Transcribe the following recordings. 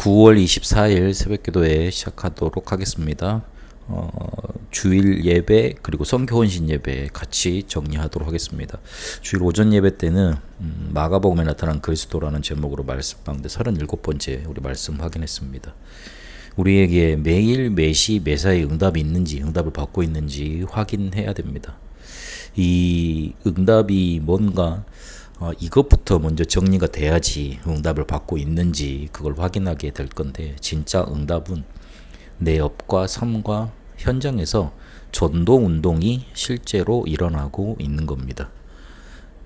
9월 24일 새벽기도회 시작하도록 하겠습니다. 주일 예배 그리고 성교헌신 예배 같이 정리하도록 하겠습니다. 주일 오전 예배 때는 마가복음에 나타난 그리스도라는 제목으로 말씀 가운데 37번째 우리 말씀 확인했습니다. 우리에게 매일 매시 매사에 응답이 있는지, 응답을 받고 있는지 확인해야 됩니다. 이 응답이 뭔가 이것부터 먼저 정리가 돼야지 응답을 받고 있는지 그걸 확인하게 될 건데, 진짜 응답은 내 옆과 삶과 현장에서 전도 운동이 실제로 일어나고 있는 겁니다.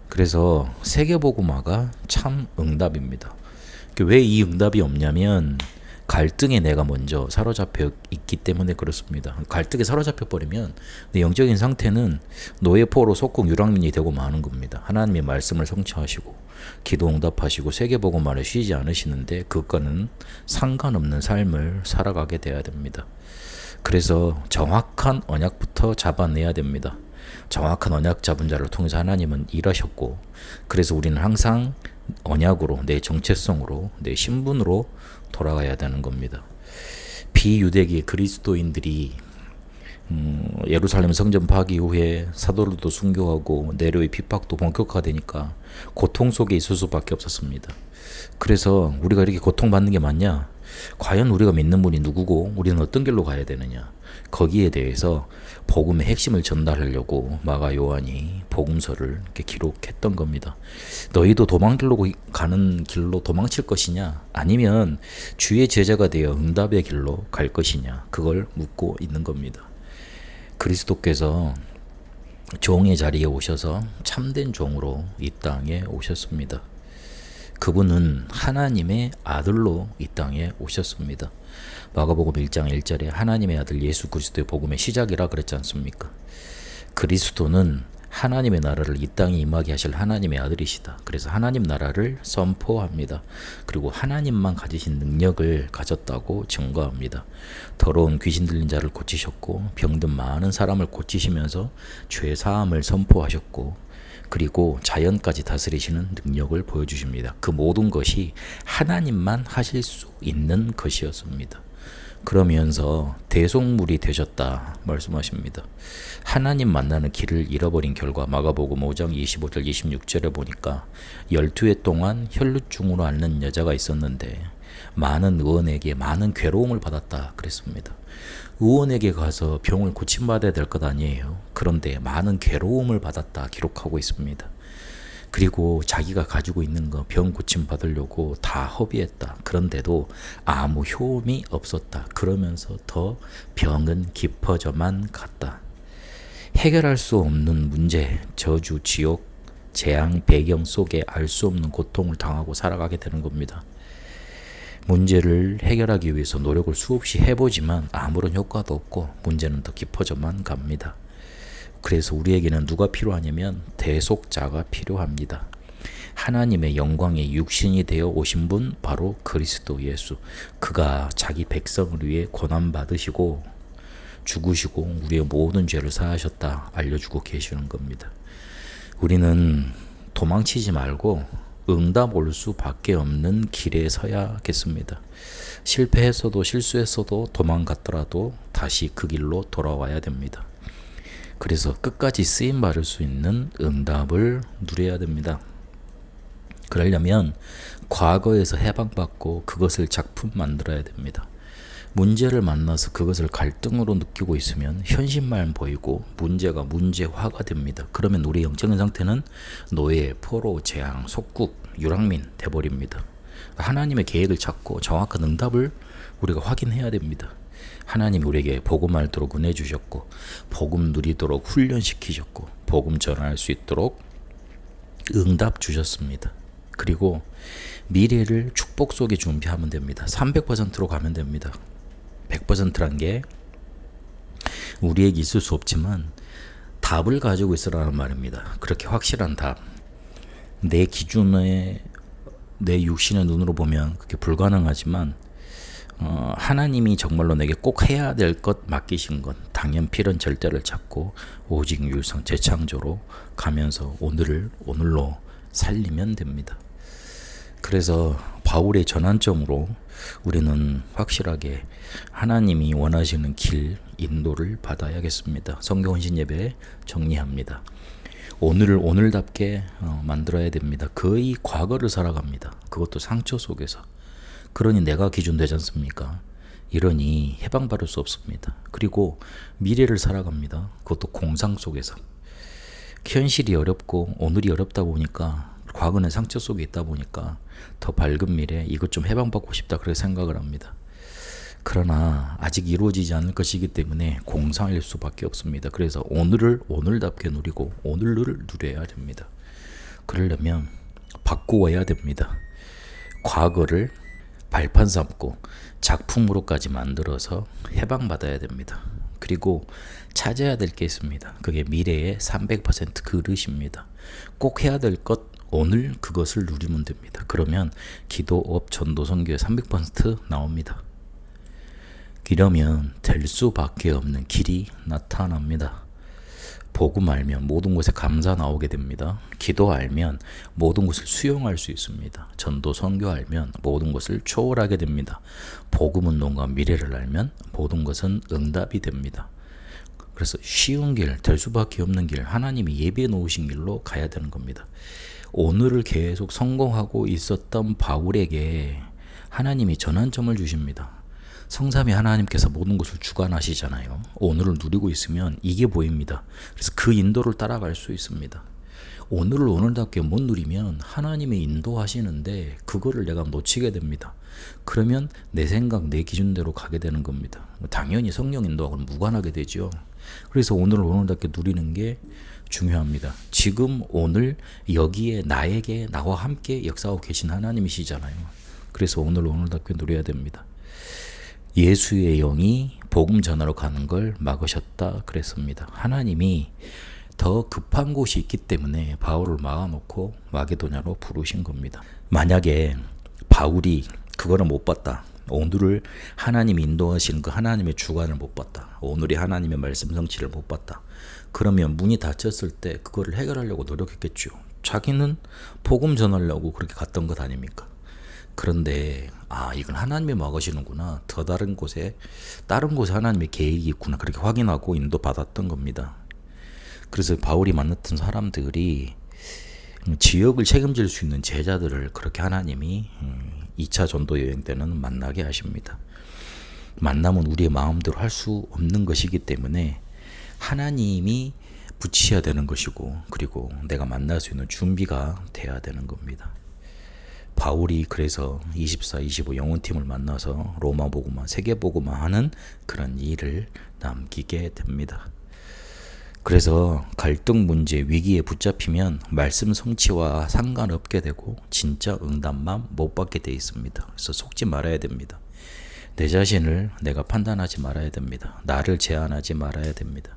그래서 세계복음화가 참 응답입니다. 왜 이 응답이 없냐면 갈등에 내가 먼저 사로잡혀 있기 때문에 그렇습니다. 갈등에 사로잡혀 버리면 내 영적인 상태는 노예 포로 속국 유랑민이 되고 마는 겁니다. 하나님의 말씀을 성취하시고 기도 응답하시고 세계복음화를 쉬지 않으시는데 그것과는 상관없는 삶을 살아가게 돼야 됩니다. 그래서 정확한 언약부터 잡아내야 됩니다. 정확한 언약 잡은 자를 통해서 하나님은 일하셨고, 그래서 우리는 항상 언약으로, 내 정체성으로, 내 신분으로 돌아가야 되는 겁니다. 비유대계 그리스도인들이 예루살렘 성전 파기 후에 사도들도 순교하고 네로의 핍박도 본격화되니까 고통 속에 있을 수밖에 없었습니다. 그래서 우리가 이렇게 고통받는 게 맞냐? 과연 우리가 믿는 분이 누구고 우리는 어떤 길로 가야 되느냐? 거기에 대해서 복음의 핵심을 전달하려고 마가 요한이 복음서를 이렇게 기록했던 겁니다. 너희도 도망길로 가는 길로 도망칠 것이냐? 아니면 주의 제자가 되어 응답의 길로 갈 것이냐? 그걸 묻고 있는 겁니다. 그리스도께서 종의 자리에 오셔서 참된 종으로 이 땅에 오셨습니다. 그분은 하나님의 아들로 이 땅에 오셨습니다. 마가복음 1장 1절에 하나님의 아들 예수 그리스도의 복음의 시작이라 그랬지 않습니까? 그리스도는 하나님의 나라를 이 땅에 임하게 하실 하나님의 아들이시다. 그래서 하나님 나라를 선포합니다. 그리고 하나님만 가지신 능력을 가졌다고 증거합니다. 더러운 귀신 들린 자를 고치셨고, 병든 많은 사람을 고치시면서 죄 사함을 선포하셨고, 그리고 자연까지 다스리시는 능력을 보여주십니다. 그 모든 것이 하나님만 하실 수 있는 것이었습니다. 그러면서 대속물이 되셨다 말씀하십니다. 하나님 만나는 길을 잃어버린 결과 마가복음 5장 25절 26절에 보니까 12해 동안 혈루증으로 앓는 여자가 있었는데 많은 의원에게 많은 괴로움을 받았다 그랬습니다. 의원에게 가서 병을 고침받아야 될 것 아니에요. 그런데 많은 괴로움을 받았다 기록하고 있습니다. 그리고 자기가 가지고 있는 거 병 고침 받으려고 다 허비했다. 그런데도 아무 효험이 없었다. 그러면서 더 병은 깊어져만 갔다. 해결할 수 없는 문제, 저주, 지옥, 재앙, 배경 속에 알 수 없는 고통을 당하고 살아가게 되는 겁니다. 문제를 해결하기 위해서 노력을 수없이 해보지만 아무런 효과도 없고 문제는 더 깊어져만 갑니다. 그래서 우리에게는 누가 필요하냐면 대속자가 필요합니다. 하나님의 영광의 육신이 되어 오신 분 바로 그리스도 예수. 그가 자기 백성을 위해 고난받으시고 죽으시고 우리의 모든 죄를 사하셨다 알려주고 계시는 겁니다. 우리는 도망치지 말고 응답 올 수밖에 없는 길에 서야겠습니다. 실패했어도 실수했어도 도망갔더라도 다시 그 길로 돌아와야 됩니다. 그래서 끝까지 쓰임 받을 수 있는 응답을 누려야 됩니다. 그러려면 과거에서 해방받고 그것을 작품 만들어야 됩니다. 문제를 만나서 그것을 갈등으로 느끼고 있으면 현실만 보이고 문제가 문제화가 됩니다. 그러면 우리 영적인 상태는 노예, 포로, 재앙, 속국, 유랑민 돼버립니다. 하나님의 계획을 찾고 정확한 응답을 우리가 확인해야 됩니다. 하나님이 우리에게 복음 알도록 은혜 주셨고, 복음 누리도록 훈련시키셨고, 복음 전할 수 있도록 응답 주셨습니다. 그리고 미래를 축복 속에 준비하면 됩니다. 300%로 가면 됩니다. 100%란 게 우리에게 있을 수 없지만 답을 가지고 있으라는 말입니다. 그렇게 확실한 답. 내 기준에 내 육신의 눈으로 보면 그게 불가능하지만 하나님이 정말로 내게 꼭 해야 될 것 맡기신 것, 당연 필연 절대를 찾고 오직 유일성 재창조로 가면서 오늘을 오늘로 살리면 됩니다. 그래서 바울의 전환점으로 우리는 확실하게 하나님이 원하시는 길, 인도를 받아야겠습니다. 성교 헌신 예배 정리합니다. 오늘을 오늘답게 만들어야 됩니다. 거의 과거를 살아갑니다. 그것도 상처 속에서. 그러니 내가 기준 되지 않습니까? 이러니 해방받을 수 없습니다. 그리고 미래를 살아갑니다. 그것도 공상 속에서. 현실이 어렵고 오늘이 어렵다 보니까, 과거는 상처 속에 있다 보니까 더 밝은 미래, 이것 좀 해방받고 싶다 그렇게 생각을 합니다. 그러나 아직 이루어지지 않을 것이기 때문에 공상일 수밖에 없습니다. 그래서 오늘을 오늘답게 누리고 오늘을 누려야 됩니다. 그러려면 바꾸어야 됩니다. 과거를 발판 삼고 작품으로까지 만들어서 해방받아야 됩니다. 그리고 찾아야 될 게 있습니다. 그게 미래의 300% 그릇입니다. 꼭 해야 될 것, 오늘 그것을 누리면 됩니다. 그러면 기도, 업, 전도, 선교에 300% 나옵니다. 이러면 될 수밖에 없는 길이 나타납니다. 복음 알면 모든 것에 감사 나오게 됩니다. 기도 알면 모든 것을 수용할 수 있습니다. 전도, 선교 알면 모든 것을 초월하게 됩니다. 복음 운동과 미래를 알면 모든 것은 응답이 됩니다. 그래서 쉬운 길, 될 수밖에 없는 길, 하나님이 예비해 놓으신 길로 가야 되는 겁니다. 오늘을 계속 성공하고 있었던 바울에게 하나님이 전환점을 주십니다. 성삼위 하나님께서 모든 것을 주관하시잖아요. 오늘을 누리고 있으면 이게 보입니다. 그래서 그 인도를 따라갈 수 있습니다. 오늘을 오늘답게 못 누리면 하나님이 인도하시는데 그거를 내가 놓치게 됩니다. 그러면 내 생각, 내 기준대로 가게 되는 겁니다. 당연히 성령 인도하고는 무관하게 되죠. 그래서 오늘을 오늘답게 누리는 게 중요합니다. 지금 오늘 여기에 나에게, 나와 함께 역사하고 계신 하나님이시잖아요. 그래서 오늘 오늘답게 누려야 됩니다. 예수의 영이 복음 전하러 가는 걸 막으셨다 그랬습니다. 하나님이 더 급한 곳이 있기 때문에 바울을 막아놓고 마게도냐로 부르신 겁니다. 만약에 바울이 그거를 못 봤다, 오늘을 하나님이 인도하시는 그 하나님의 주관을 못 봤다, 오늘이 하나님의 말씀 성취를 못 봤다, 그러면 문이 닫혔을 때 그거를 해결하려고 노력했겠죠. 자기는 복음 전하려고 그렇게 갔던 것 아닙니까? 그런데 이건 하나님이 막으시는구나, 더 다른 곳에 하나님의 계획이 있구나, 그렇게 확인하고 인도받았던 겁니다. 그래서 바울이 만났던 사람들이 지역을 책임질 수 있는 제자들을 그렇게 하나님이 2차 전도 여행 때는 만나게 하십니다. 만남은 우리의 마음대로 할 수 없는 것이기 때문에 하나님이 붙이셔야 되는 것이고, 그리고 내가 만날 수 있는 준비가 돼야 되는 겁니다. 바울이 그래서 24, 25 영혼팀을 만나서 로마 복음화, 세계 복음화 하는 그런 일을 남기게 됩니다. 그래서 갈등 문제, 위기에 붙잡히면 말씀 성취와 상관없게 되고 진짜 응답만 못 받게 돼 있습니다. 그래서 속지 말아야 됩니다. 내 자신을 내가 판단하지 말아야 됩니다. 나를 제한하지 말아야 됩니다.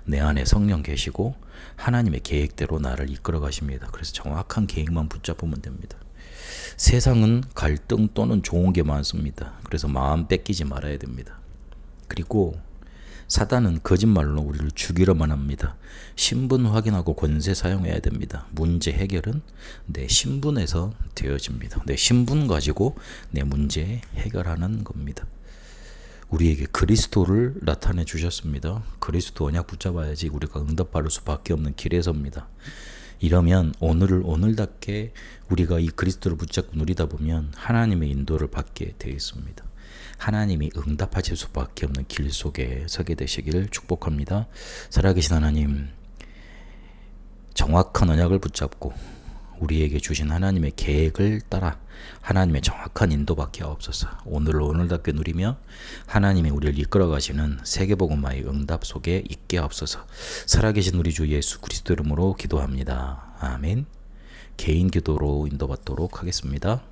내 안에 성령 계시고 하나님의 계획대로 나를 이끌어 가십니다. 그래서 정확한 계획만 붙잡으면 됩니다. 세상은 갈등 또는 좋은 게 많습니다. 그래서 마음 뺏기지 말아야 됩니다. 그리고 사단은 거짓말로 우리를 죽이려만 합니다. 신분 확인하고 권세 사용해야 됩니다. 문제 해결은 내 신분에서 되어집니다. 내 신분 가지고 내 문제 해결하는 겁니다. 우리에게 그리스도를 나타내 주셨습니다. 그리스도 언약 붙잡아야지 우리가 응답받을 수밖에 없는 길에 섭니다. 이러면 오늘을 오늘답게 우리가 이 그리스도를 붙잡고 누리다 보면 하나님의 인도를 받게 되어 있습니다. 하나님이 응답하실 수밖에 없는 길 속에 서게 되시기를 축복합니다. 살아계신 하나님, 정확한 언약을 붙잡고 우리에게 주신 하나님의 계획을 따라 하나님의 정확한 인도받게 하옵소서. 오늘을 오늘답게 누리며 하나님이 우리를 이끌어 가시는 세계복음화의 응답 속에 있게 하옵소서. 살아계신 우리 주 예수 그리스도 이름으로 기도합니다. 아멘. 개인 기도로 인도받도록 하겠습니다.